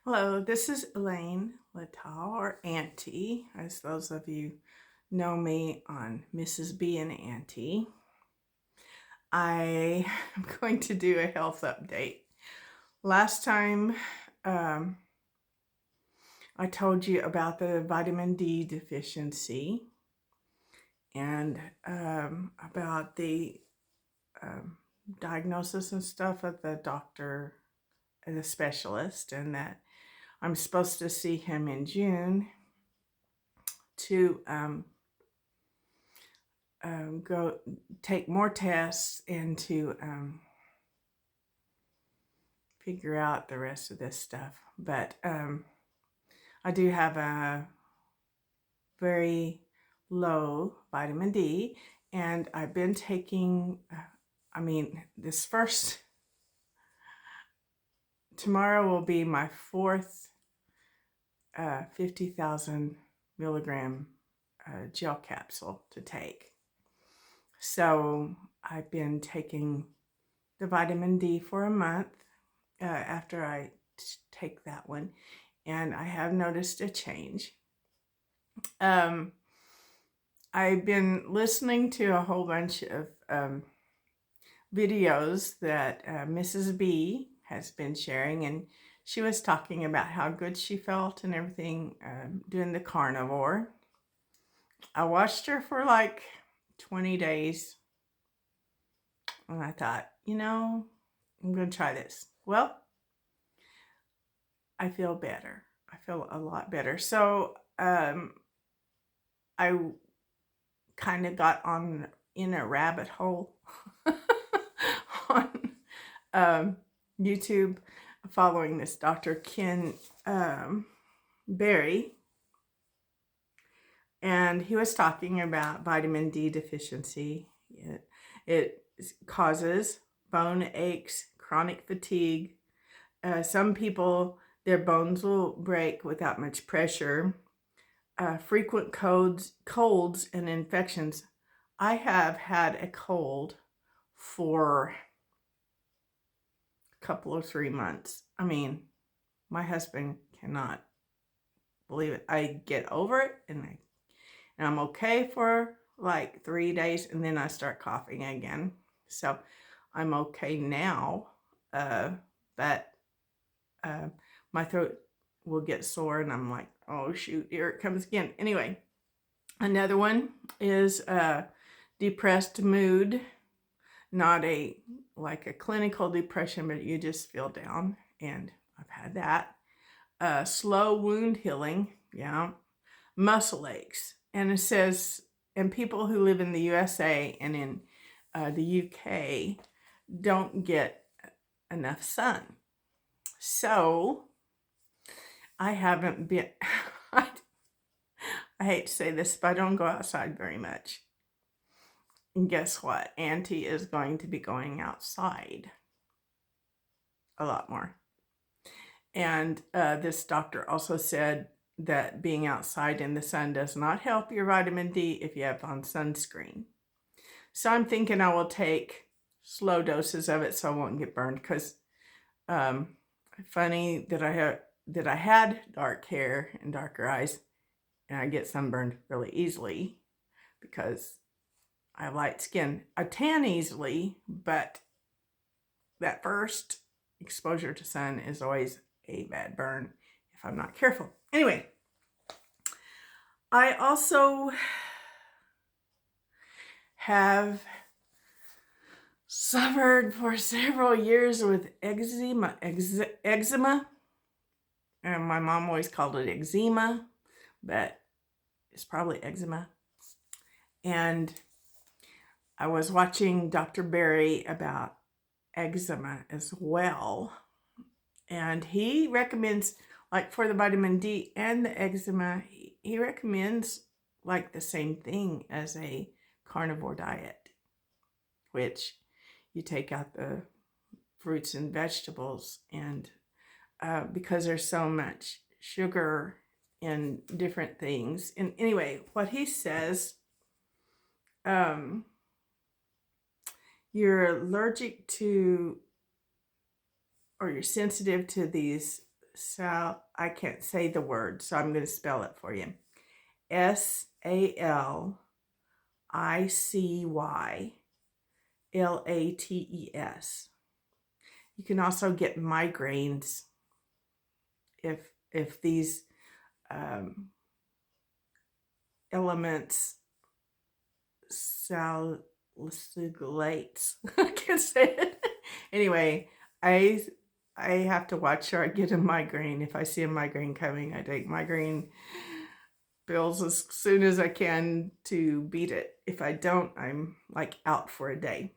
Hello, this is Elaine Littall, or Auntie, as those of you know me on Mrs. B and Auntie. I am going to do a health update. Last time um, I told you about the vitamin D deficiency and about the um, diagnosis and stuff at the doctor, the specialist, and that I'm supposed to see him in June to go take more tests and to figure out the rest of this stuff. But I do have a very low vitamin D, and I've been taking, this first, tomorrow will be my fourth 50,000 milligram gel capsule to take. So I've been taking the vitamin D for a month after I take that one, and I have noticed a change. I've been listening to a whole bunch of videos that Mrs. B has been sharing, and she was talking about how good she felt and everything doing the carnivore. I watched her for like 20 days, and I thought, I'm going to try this. Well, I feel better. I feel a lot better. So I kind of got on in a rabbit hole on YouTube following this Dr. Ken Berry. And he was talking about vitamin D deficiency. It causes bone aches, chronic fatigue. Some people, their bones will break without much pressure. Frequent colds and infections. I have had a cold for a couple or 3 months. I mean, my husband cannot believe it. I get over it and I'm okay for like 3 days, and then I start coughing again. So I'm okay now, but my throat will get sore, and I'm like, oh shoot, here it comes again. Anyway, another one is depressed mood, not like a clinical depression, but you just feel down, and I've had that. Slow wound healing, yeah. Muscle aches, and it says, and people who live in the USA and in the UK don't get enough sun. So I haven't been, I hate to say this, but I don't go outside very much. And guess what? Auntie is going to be going outside a lot more. And this doctor also said that being outside in the sun does not help your vitamin D if you have on sunscreen. So I'm thinking I will take slow doses of it so I won't get burned, because funny that I had dark hair and darker eyes, and I get sunburned really easily because I have light skin. I tan easily, but that first exposure to sun is always a bad burn if I'm not careful. Anyway, I also have suffered for several years with eczema, and my mom always called it eczema, but it's probably eczema. And I was watching Dr. Berry about eczema as well, and he recommends, like for the vitamin D and the eczema, he recommends like the same thing as a carnivore diet, which you take out the fruits and vegetables, and because there's so much sugar in different things. And anyway, what he says, you're allergic to, or you're sensitive to these I can't say the word, so I'm going to spell it for you. SALICYLATES. You can also get migraines if these elements salicylates. I can't say it. Anyway, I have to watch or I get a migraine. If I see a migraine coming, I take migraine pills as soon as I can to beat it. If I don't, I'm like out for a day.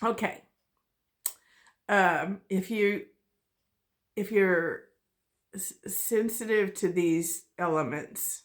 Okay. If you're sensitive to these elements,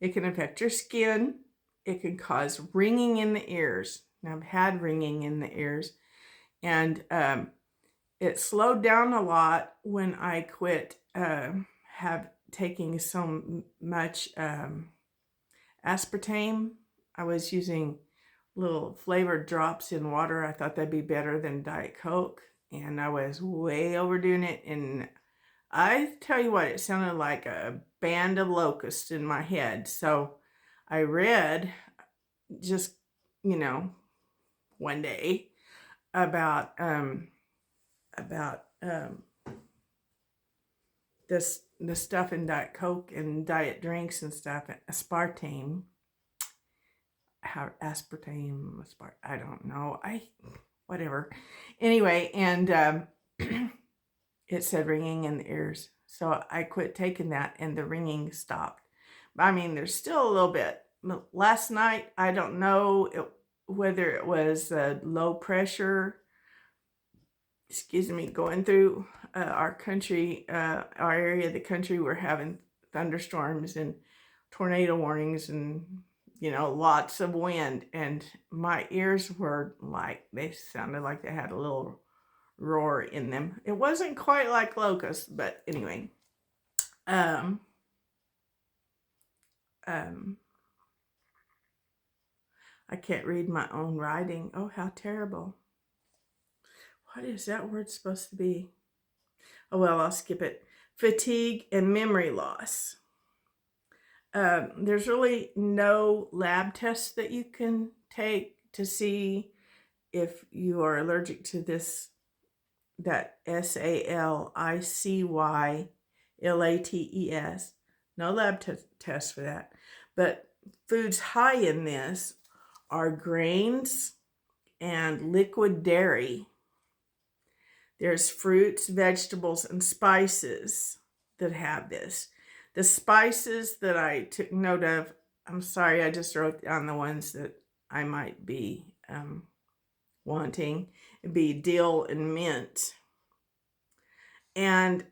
it can affect your skin. It can cause ringing in the ears. Now, I've had ringing in the ears, and it slowed down a lot when I quit taking so much aspartame. I was using little flavored drops in water. I thought that'd be better than Diet Coke, and I was way overdoing it. And I tell you what, it sounded like a band of locusts in my head. So I read just, one day about this the stuff in Diet Coke and diet drinks and stuff, aspartame. I don't know. Whatever. Anyway, and it said ringing in the ears. So I quit taking that and the ringing stopped. I mean, there's still a little bit. Last night, I don't know whether it was low pressure, going through our country, our area of the country. We're having thunderstorms and tornado warnings and, lots of wind. And my ears were they sounded like they had a little roar in them. It wasn't quite like locusts, but anyway. I can't read my own writing. Oh, how terrible. What is that word supposed to be? Oh, well, I'll skip it. Fatigue and memory loss. There's really no lab tests that you can take to see if you are allergic to that SALICYLATES. No lab test for that. But foods high in this are grains and liquid dairy. There's fruits, vegetables, and spices that have this. The spices that I took note of, I'm sorry, I just wrote down the ones that I might be wanting. It'd be dill and mint. And,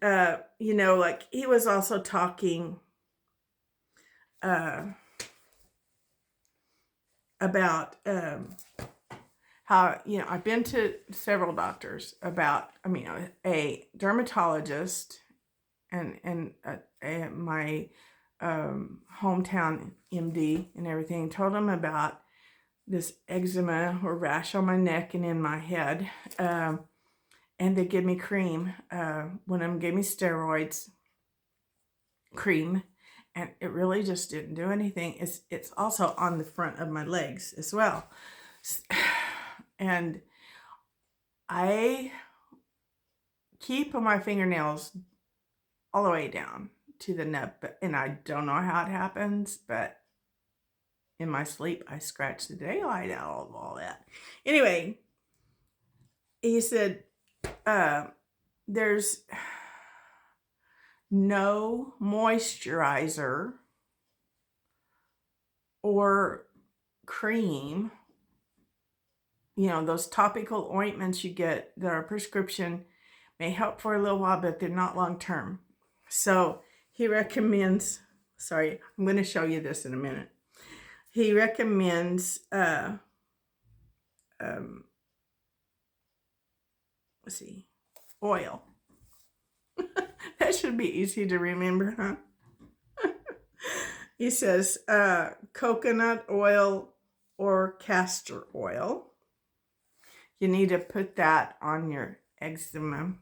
he was also talking about how, I've been to several doctors a dermatologist and my hometown MD and everything, told him about this eczema or rash on my neck and in my head. And they give me cream. One of them gave me steroids cream, and it really just didn't do anything. It's also on the front of my legs as well. And I keep my fingernails all the way down to the nub, and I don't know how it happens, but in my sleep, I scratch the daylight out of all that. Anyway, he said, there's no moisturizer or cream, those topical ointments you get that are prescription may help for a little while, but they're not long term. So he recommends, I'm going to show you this in a minute. He recommends, oil. That should be easy to remember, huh? He says coconut oil or castor oil. You need to put that on your eczema.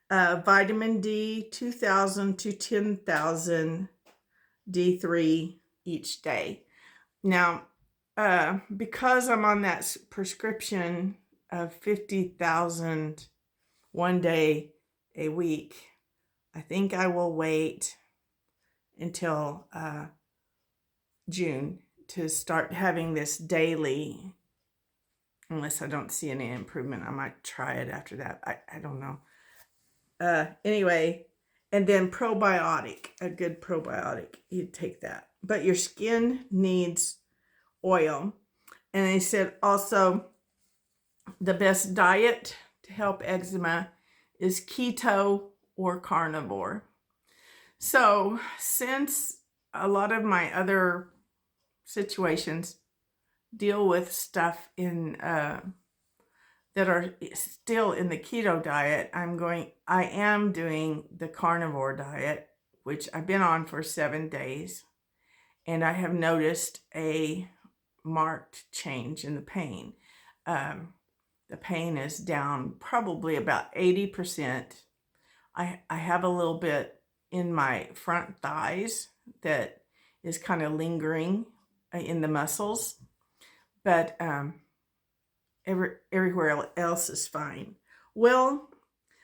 Vitamin D, 2,000 to 10,000 D3 each day. Now, because I'm on that prescription of 50,000 one day a week, I think I will wait until June to start having this daily. Unless I don't see any improvement, I might try it after that. I don't know. Anyway, and then probiotic, a good probiotic, you take that. But your skin needs oil. And they said also the best diet to help eczema is keto or carnivore. So since a lot of my other situations deal with stuff in that are still in the keto diet, I am doing the carnivore diet, which I've been on for 7 days, and I have noticed a marked change in the pain. The pain is down probably about 80%. I have a little bit in my front thighs that is kind of lingering in the muscles, but everywhere else is fine. Well,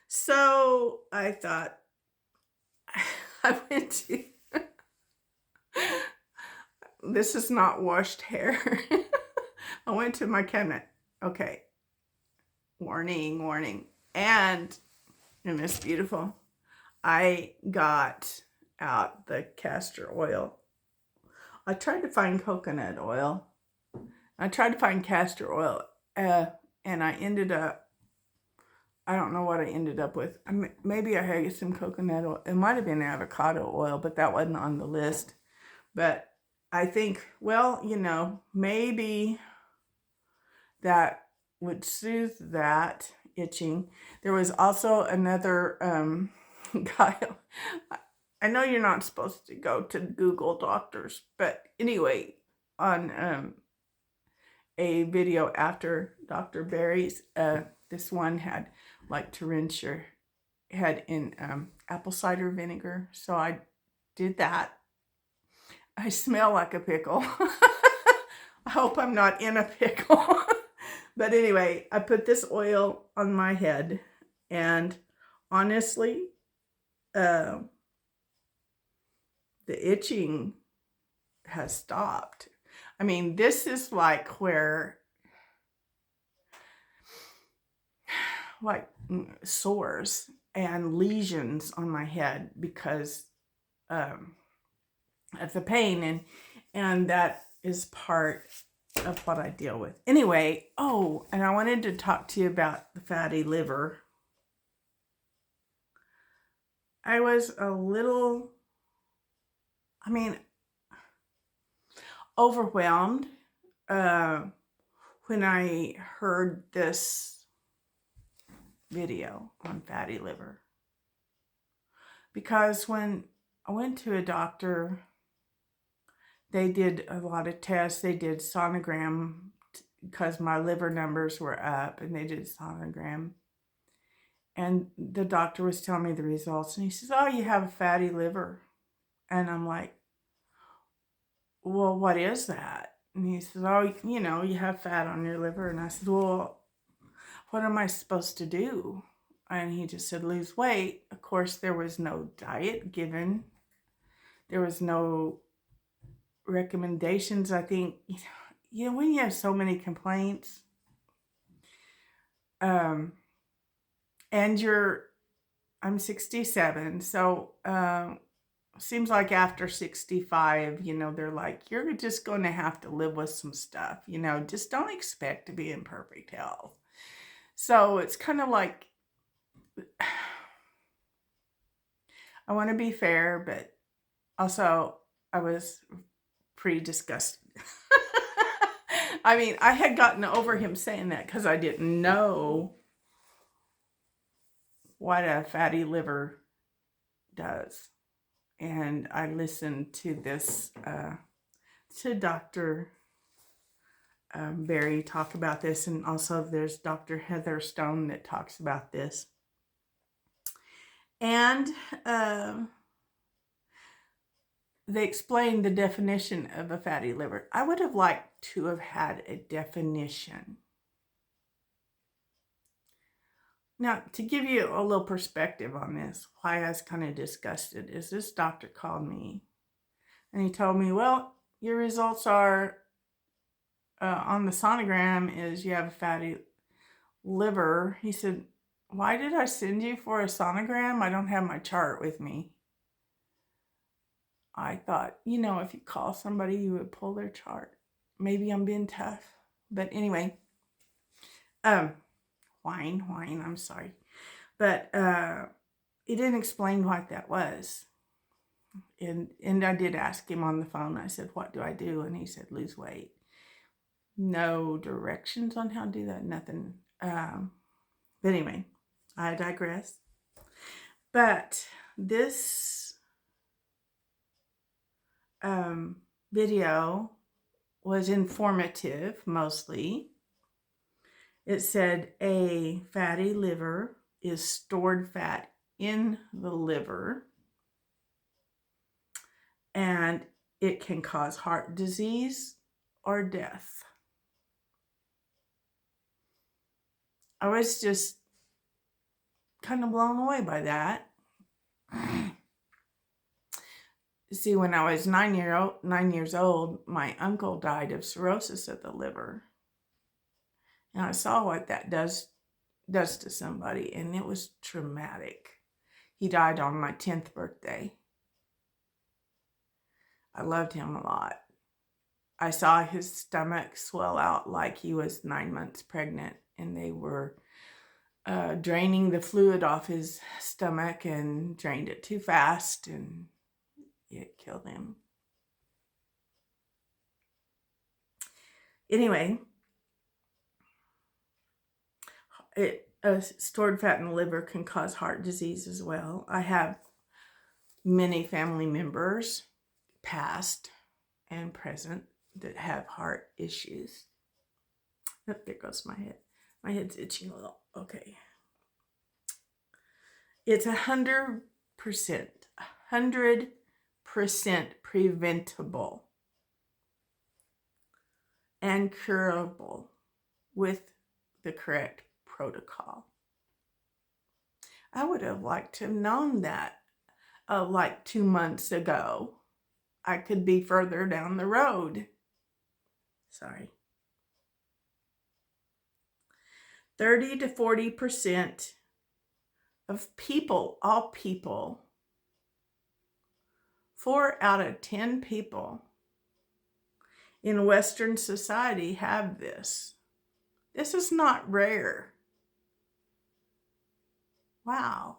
so I thought I went to this is not washed hair. I went to my cabinet. Okay. Warning. And it's beautiful. I got out the castor oil. I tried to find coconut oil. I tried to find castor oil. And I ended up, I don't know what I ended up with. Maybe I had some coconut oil. It might have been avocado oil, but that wasn't on the list. But I think, well, maybe that would soothe that itching. There was also another guy. I know you're not supposed to go to Google doctors, but anyway, on a video after Dr. Barry's, this one had like to rinse your head in apple cider vinegar. So I did that. I smell like a pickle. I hope I'm not in a pickle. But anyway, I put this oil on my head, and honestly, the itching has stopped. I mean, this is like where, like sores and lesions on my head because of the pain, and that is part of what I deal with. Anyway, and I wanted to talk to you about the fatty liver. I was a little, overwhelmed when I heard this video on fatty liver. Because when I went to a doctor, they did a lot of tests. They did sonogram because my liver numbers were up, and they did sonogram. And the doctor was telling me the results, and he says, "Oh, you have a fatty liver." And I'm like, "Well, what is that?" And he says, "Oh, you have fat on your liver." And I said, "Well, what am I supposed to do?" And he just said, "Lose weight." Of course, there was no diet given. There was no recommendations. I think, when you have so many complaints, and I'm 67, so seems like after 65, they're like, you're just going to have to live with some stuff, just don't expect to be in perfect health. So it's kind of like, I want to be fair, but also I was pretty disgusted. I had gotten over him saying that because I didn't know what a fatty liver does. And I listened to this, to Dr. Barry talk about this. And also there's Dr. Heather Stone that talks about this. And they explained the definition of a fatty liver. I would have liked to have had a definition. Now, to give you a little perspective on this, why I was kind of disgusted is this doctor called me and he told me, well, your results are on the sonogram is you have a fatty liver. He said, why did I send you for a sonogram? I don't have my chart with me. I thought, if you call somebody, you would pull their chart. Maybe I'm being tough. But anyway, whine, I'm sorry. But he didn't explain what that was. And I did ask him on the phone. I said, what do I do? And he said, lose weight. No directions on how to do that, nothing. But anyway, I digress. But this video was informative mostly. It said a fatty liver is stored fat in the liver, and it can cause heart disease or death. I was just kind of blown away by that. See, when I was 9 years old, my uncle died of cirrhosis of the liver. And I saw what that does to somebody, and it was traumatic. He died on my 10th birthday. I loved him a lot. I saw his stomach swell out like he was 9 months pregnant, and they were draining the fluid off his stomach and drained it too fast, and it killed him. Anyway, stored fat in the liver can cause heart disease as well. I have many family members, past and present, that have heart issues. Oh, there goes my head. My head's itching a little. Okay. It's 100% preventable and curable with the correct protocol. I would have liked to have known that like 2 months ago. I could be further down the road. Sorry. 30 to 40% of people, all people, 4 out of 10 people in Western society have this. This is not rare. Wow.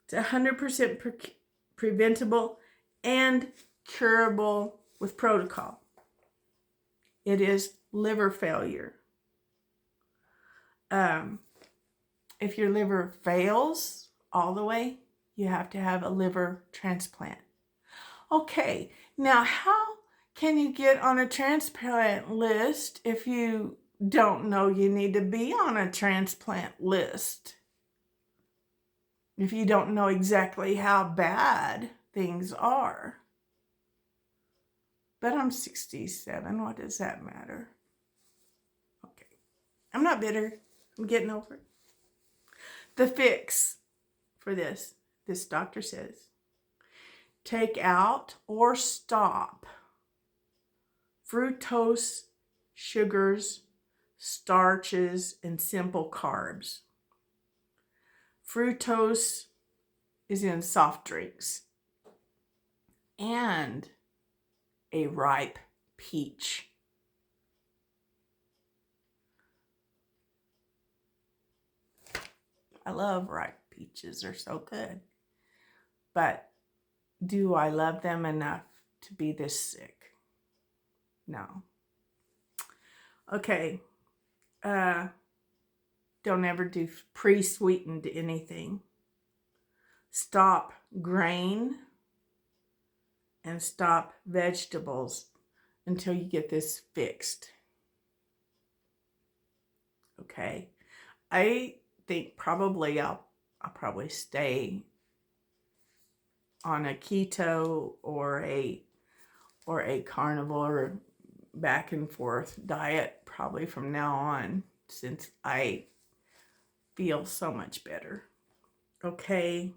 It's 100% preventable and curable with protocol. It is liver failure. If your liver fails all the way, you have to have a liver transplant. Okay, now how can you get on a transplant list if you don't know you need to be on a transplant list? If you don't know exactly how bad things are. But I'm 67. What does that matter? Okay. I'm not bitter. I'm getting over it. The fix for this doctor says, take out or stop fructose, sugars, starches, and simple carbs. Fructose is in soft drinks and a ripe peach. I love ripe peaches. They're so good. But do I love them enough to be this sick? No. Okay. Don't ever do pre-sweetened anything. Stop grain and stop vegetables until you get this fixed. Okay. I think probably I'll probably stay on a keto or a carnivore back and forth diet probably from now on, since I feel so much better. Okay.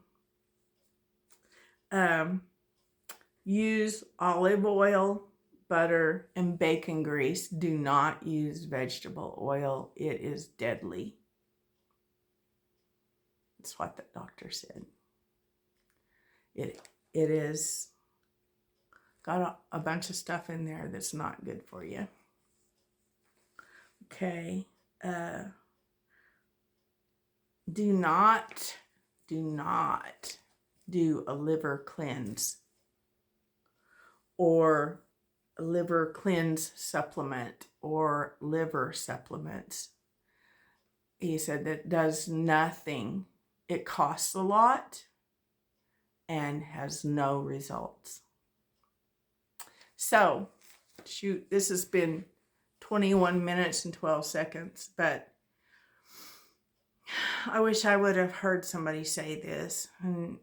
Use olive oil, butter, and bacon grease. Do not use vegetable oil. It is deadly. That's what the doctor said. It is got a bunch of stuff in there that's not good for you. Okay. Do not do a liver cleanse or a liver cleanse supplement or liver supplements. He said that does nothing. It costs a lot and has no results. So, shoot, this has been 21 minutes and 12 seconds, but I wish I would have heard somebody say this, and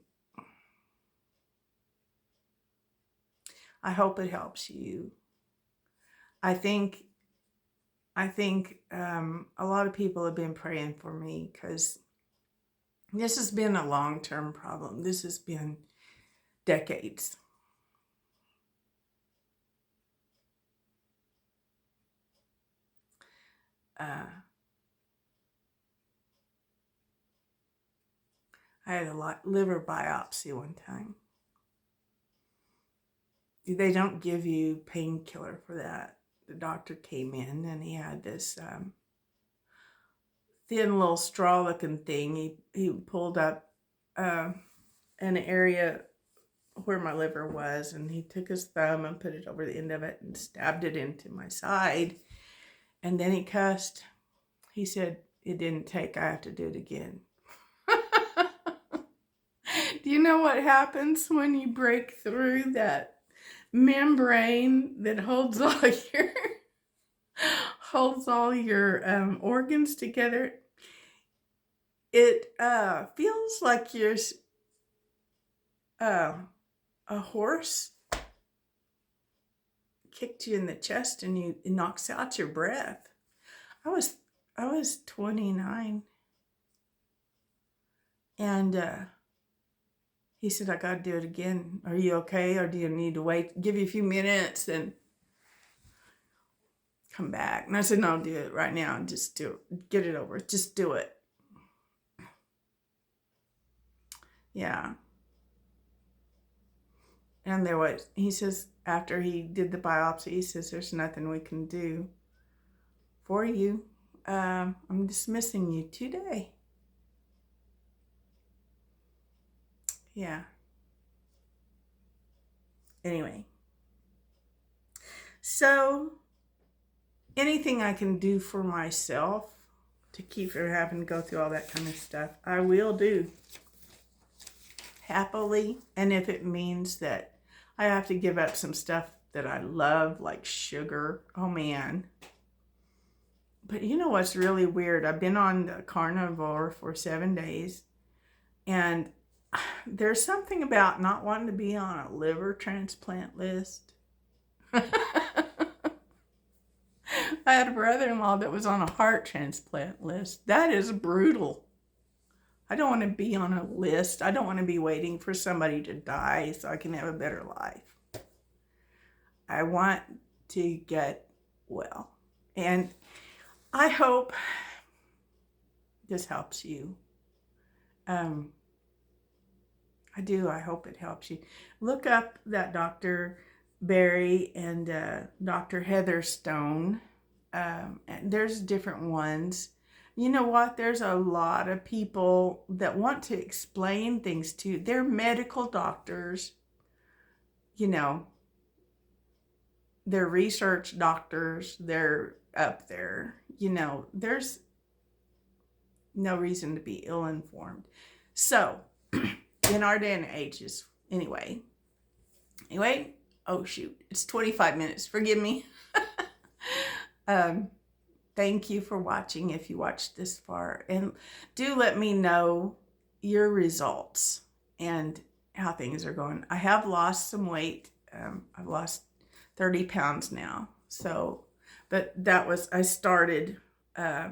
I hope it helps you. I think a lot of people have been praying for me, because this has been a long-term problem. This has been decades. I had a liver biopsy one time. They don't give you painkiller for that. The doctor came in and he had this thin little straw-looking thing. He pulled up an area where my liver was, and he took his thumb and put it over the end of it and stabbed it into my side. And then he cussed. He said, "It didn't take. I have to do it again." Do you know what happens when you break through that membrane that holds all your organs together? It feels like you're a horse kicked you in the chest, and it knocks out your breath. I was 29, and he said, "I got to do it again. Are you okay, or do you need to wait? Give you a few minutes and come back." And I said, "No, do it right now. Just do it. Get it over. Just do it." Yeah. And he says, after he did the biopsy, he says, "There's nothing we can do for you. I'm dismissing you today." Yeah. Anyway. So, anything I can do for myself to keep from having to go through all that kind of stuff, I will do. Happily. And if it means that I have to give up some stuff that I love, like sugar, oh man. But you know what's really weird? I've been on the carnivore for 7 days, and there's something about not wanting to be on a liver transplant list. I had a brother-in-law that was on a heart transplant list. That is brutal. I don't want to be on a list. I don't want to be waiting for somebody to die so I can have a better life. I want to get well. And I hope this helps you. I do. I hope it helps you. Look up that Dr. Barry and Dr. Heather Stone. And there's different ones. You know what? There's a lot of people that want to explain things to you. They're medical doctors. You know, they're research doctors. They're up there. You know, there's no reason to be ill-informed. So, in our day and ages, anyway, oh shoot, it's 25 minutes. Forgive me. thank you for watching if you watched this far. And do let me know your results and how things are going. I have lost some weight. I've lost 30 pounds now. So, but I started a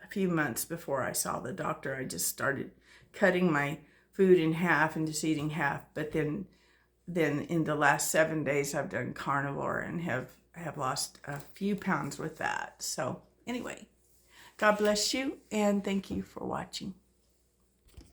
few months before I saw the doctor. I just started cutting my food in half and just eating half. But then in the last 7 days, I've done carnivore and have lost a few pounds with that. So anyway, God bless you and thank you for watching.